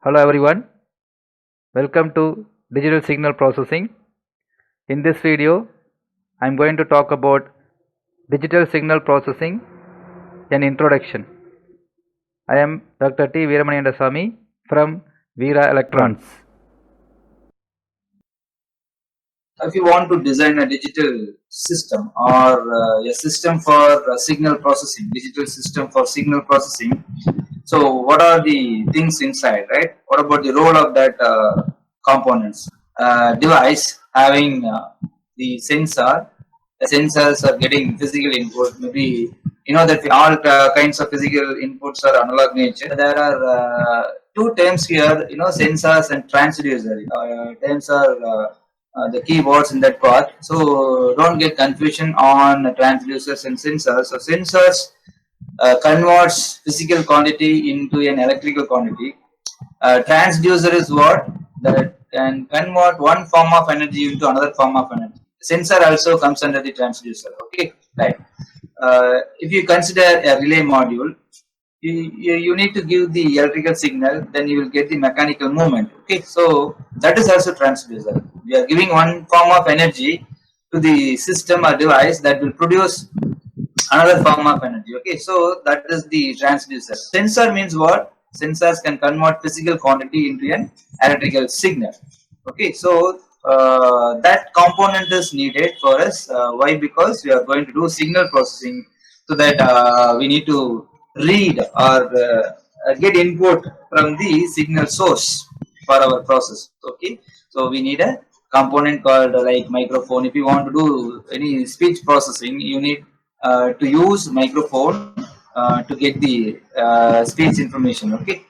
Hello everyone, welcome to Digital Signal Processing. In this video, I am going to talk about Digital Signal Processing, an introduction. I am Dr. T. Veeramaniyandasamy from Veera Electrons. If you want to design a digital system or a system for signal processing, digital system for signal processing, so what are the things inside, right? What about the role of that components? Device having the sensor. The sensors are getting physical input. Maybe you know that all kinds of physical inputs are analog nature. There are two terms here, you know, sensors and transducer. Terms are the keywords in that part. So don't get confusion on transducers and sensors. So sensors converts physical quantity into an electrical quantity. Transducer is what that can convert one form of energy into another form of energy. Sensor also comes under the transducer. Okay, right. If you consider a relay module, you need to give the electrical signal, then you will get the mechanical movement. Okay, so that is also transducer. We are giving one form of energy to the system or device that will produce another form of energy. Okay, so that is the transducer. Sensor means what? Sensors can convert physical quantity into an electrical signal. Okay, so that component is needed for us. Why? Because we are going to do signal processing, so that we need to read or get input from the signal source for our process. Okay, so we need a component called like microphone. If you want to do any speech processing, you need to use microphone to get the speech information. Okay,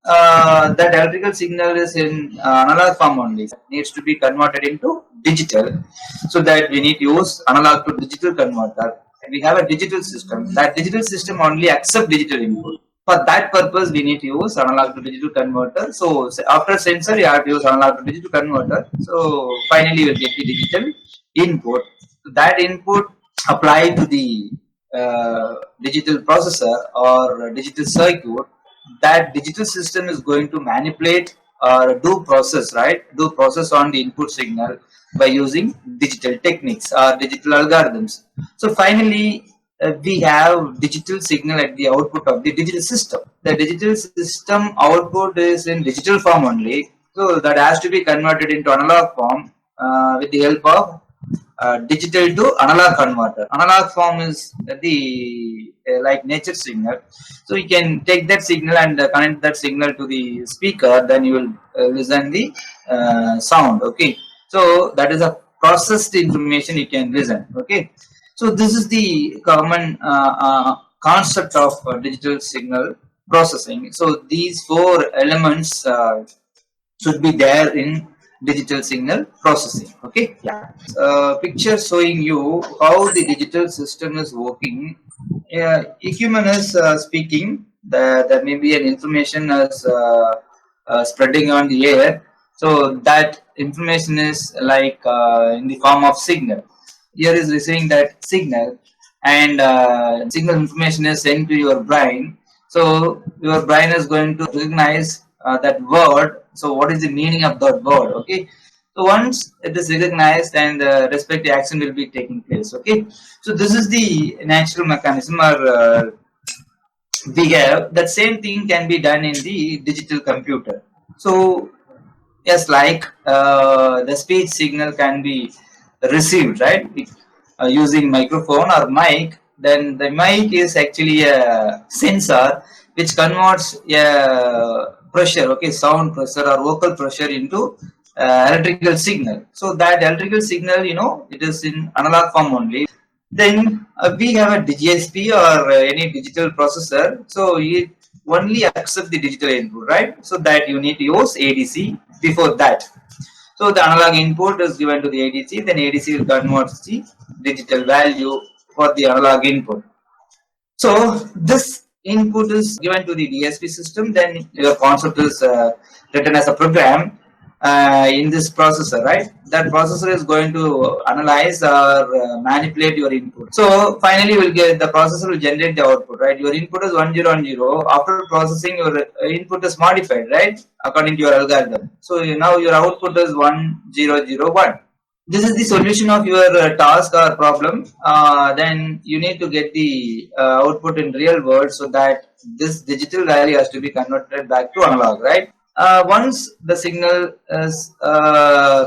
that electrical signal is in analog form only. It needs to be converted into digital, so that we need to use analog to digital converter. And we have a digital system. That digital system only accept digital input. For that purpose, we need to use analog to digital converter. So after sensor, you have to use analog to digital converter. So finally, you will get the digital input. So that input applied to the digital processor or digital circuit. That digital system is going to manipulate or do process, right? Do process on the input signal by using digital techniques or digital algorithms. So finally, we have digital signal at the output of the digital system. The digital system output is in digital form only, so that has to be converted into analog form with the help of digital to analog converter. Analog form is the like nature signal. So you can take that signal and connect that signal to the speaker. Then you will listen the sound. Okay. So that is a processed information you can listen. Okay. So this is the common concept of digital signal processing. So these four elements should be there in digital signal processing. Okay, yeah. Picture showing you how the digital system is working. A human is speaking. There may be an information is spreading on the air. So that information is like in the form of signal. Here is receiving that signal, and signal information is sent to your brain. So your brain is going to recognize that word. So what is the meaning of that word? Okay, so once it is recognized, and respective action will be taking place. Okay, so this is the natural mechanism or we have. That same thing can be done in the digital computer. So yes, like the speech signal can be received, right, using microphone or mic. Then the mic is actually a sensor which converts a pressure, okay, sound pressure or vocal pressure into electrical signal. So that electrical signal, you know, it is in analog form only. Then we have a DSP or any digital processor. So it only accept the digital input, right? So that you need to use ADC before that. So the analog input is given to the ADC, then ADC will convert the digital value for the analog input. So this input is given to the DSP system, then your concept is written as a program. in this processor, right? That processor is going to analyze or manipulate your input. So finally, will get the processor will generate the output, right? Your input is 1010. After processing, your input is modified, right, according to your algorithm. So now your output is 1001. This is the solution of your task or problem. Then you need to get the output in real world, so that this digital value has to be converted back to analog, right? Once the signal is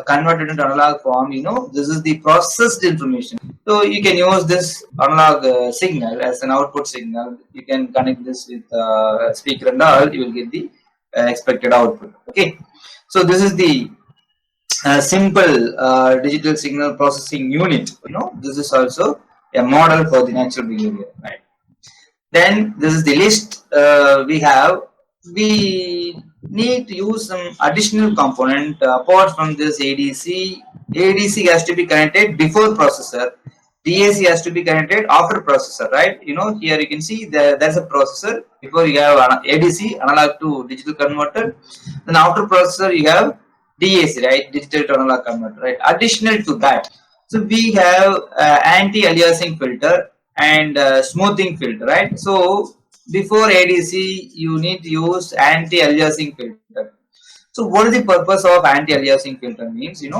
converted into analog form, this is the processed information. So you can use this analog signal as an output signal. You can connect this with speaker and all, you will get the expected output. Okay, so this is the simple digital signal processing unit. This is also a model for the natural behavior, right? Then this is the list we have. We need to use some additional component apart from this ADC. ADC has to be connected before processor. DAC has to be connected after processor, right? Here you can see there's a processor. Before you have ADC, analog to digital converter. Then after processor you have DAC, right? Digital to analog converter, right? Additional to that, so we have anti-aliasing filter and smoothing filter, right? So before ADC, you need to use anti-aliasing filter. So what is the purpose of anti-aliasing filter? Means, in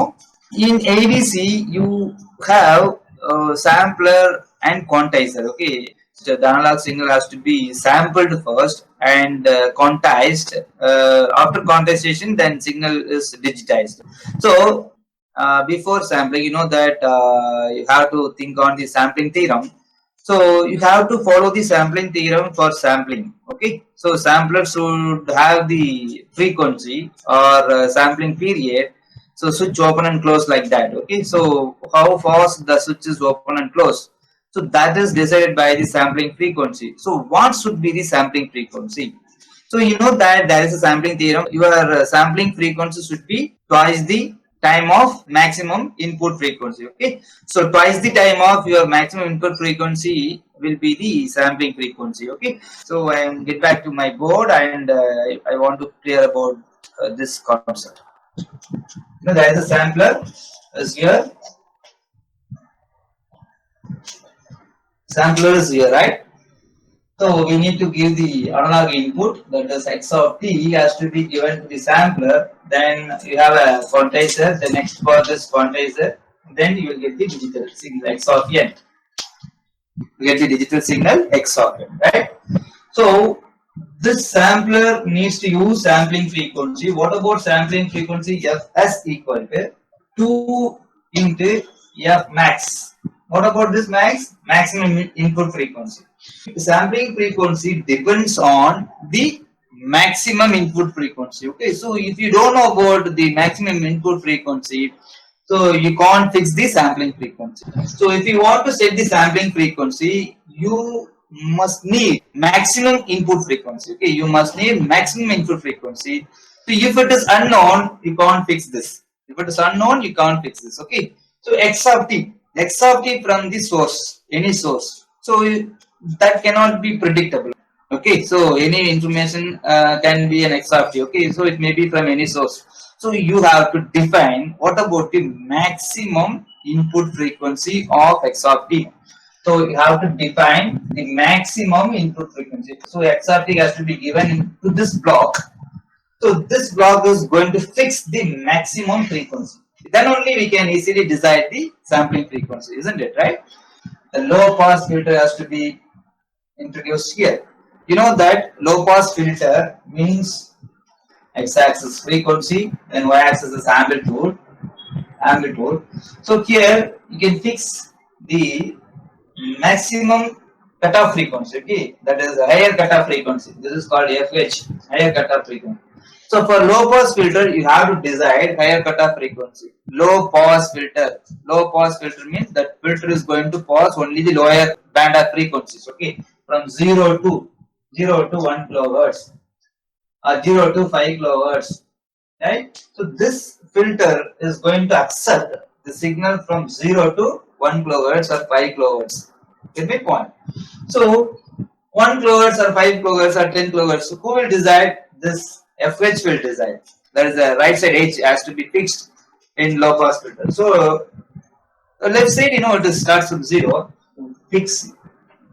ADC you have sampler and quantizer. Okay, so the analog signal has to be sampled first and quantized. After quantization, then signal is digitized. So before sampling, you know that you have to think on the sampling theorem. So you have to follow the sampling theorem for sampling. Okay, so sampler should have the frequency or sampling period. So switch open and close like that. Okay, so how fast the switch is open and close. So that is decided by the sampling frequency. So what should be the sampling frequency? So you know that there is a sampling theorem. Your sampling frequency should be twice the time of maximum input frequency. Okay, so twice the time of your maximum input frequency will be the sampling frequency. Okay, so I am get back to my board, and I want to clear about this concept. There is a sampler is here. Sampler is here, right? So we need to give the analog input, that is x of t has to be given to the sampler. Then you have a quantizer, the next for this quantizer, then you will get the digital signal x of n. You get the digital signal x of n, right? So this sampler needs to use sampling frequency. What about sampling frequency? Fs equal to 2 into f max. What about this max? Maximum input frequency. Sampling frequency depends on the maximum input frequency. Okay, so if you don't know about the maximum input frequency, so you can't fix the sampling frequency. So if you want to set the sampling frequency, you must need maximum input frequency. Okay, you must need maximum input frequency. So if it is unknown, you can't fix this. If it is unknown, you can't fix this. Okay, so x of t from the source, any source. So that cannot be predictable. Okay, so any information can be an x of t. Okay, so it may be from any source. So you have to define what about the maximum input frequency of x of t. So you have to define the maximum input frequency. So x of t has to be given to this block. So this block is going to fix the maximum frequency. Then only we can easily decide the sampling frequency, isn't it, right? The low pass filter has to be introduced here. You know that low pass filter means x-axis frequency and y-axis is amplitude. So here you can fix the maximum cutoff frequency. Okay, that is a higher cutoff frequency. This is called FH, higher cutoff frequency. So for low pass filter, you have to decide higher cutoff frequency. Low pass filter means that filter is going to pass only the lower band of frequencies. Okay, from 0 to 1 kilohertz or 0 to 5 kilohertz, right? So this filter is going to accept the signal from 0 to 1 kilohertz or 5 kilohertz. Get my point? So 1 kilohertz or 5 kilohertz or 10 kilohertz. So who will decide this? FH will decide. That is the right side edge has to be fixed in low pass filter. So let's say it starts from 0. Fix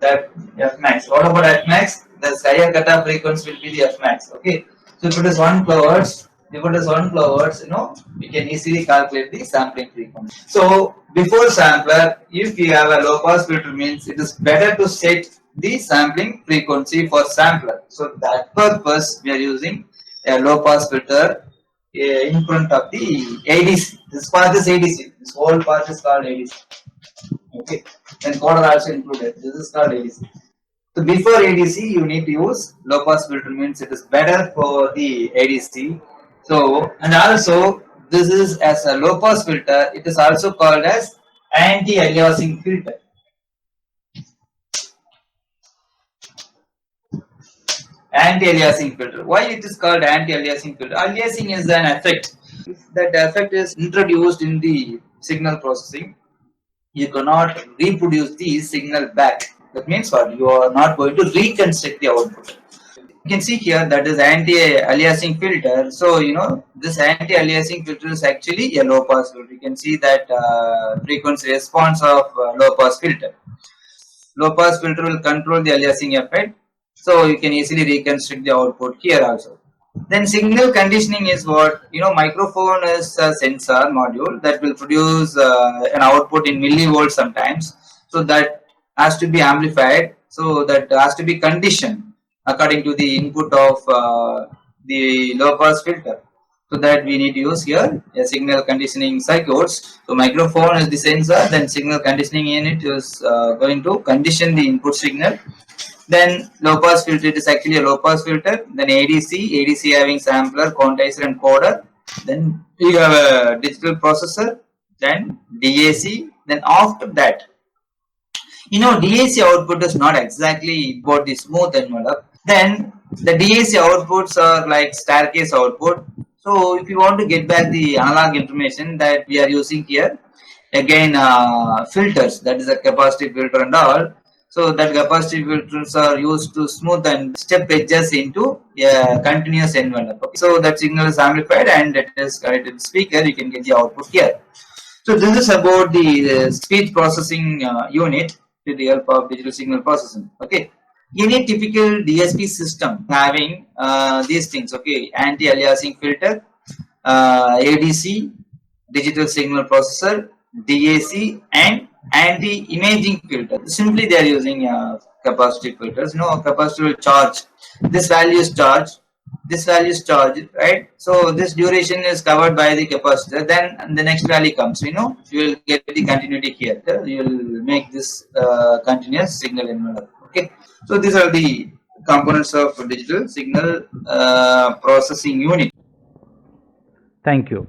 that f max. What about f max? The higher cutoff frequency will be the f max. Okay. So if it is 1 kHz, we can easily calculate the sampling frequency. So before sampler, if you have a low pass filter, means it is better to set the sampling frequency for sampler. So that purpose we are using a low pass filter in front of the ADC. This part is ADC. This whole part is called ADC. Okay. And quarter also included. This is called ADC. So before ADC, you need to use low pass filter, means it is better for the ADC. So, and also this is as a low pass filter, it is also called as anti-aliasing filter. Anti-aliasing filter. Why it is called anti-aliasing filter? Aliasing is an effect. If that effect is introduced in the signal processing, you cannot reproduce the signal back. That means what? You are not going to reconstruct the output. You can see here that is anti-aliasing filter. So this anti-aliasing filter is actually a low pass filter. You can see that frequency response of low pass filter. Low pass filter will control the aliasing effect. So you can easily reconstruct the output here also. Then signal conditioning is what? Microphone is a sensor module that will produce an output in millivolts sometimes. So that has to be amplified. So that has to be conditioned according to the input of the low pass filter. So that we need to use here a signal conditioning circuits. So microphone is the sensor, then signal conditioning unit is going to condition the input signal. Then low pass filter, it is actually a low pass filter. Then ADC having sampler, quantizer and coder. Then you have a digital processor. Then DAC. Then after that, DAC output is not exactly about the smooth envelope. Then the DAC outputs are like staircase output. So if you want to get back the analog information that we are using here, again filters, that is a capacitive filter and all. So that capacitive filters are used to smooth and step edges into a continuous envelope. Okay. So that signal is amplified and it is connected to the speaker. You can get the output here. So this is about the speech processing unit with the help of digital signal processing. Okay. Any typical DSP system having these things. Okay. Anti-aliasing filter, ADC, digital signal processor, DAC, and anti-imaging filter. Simply they are using capacitive filters. Capacitor will charge. This value is charged. This value is charged, right? So this duration is covered by the capacitor. Then the next value comes. You will get the continuity here. You will make this continuous signal envelope. Okay. So these are the components of digital signal processing unit. Thank you.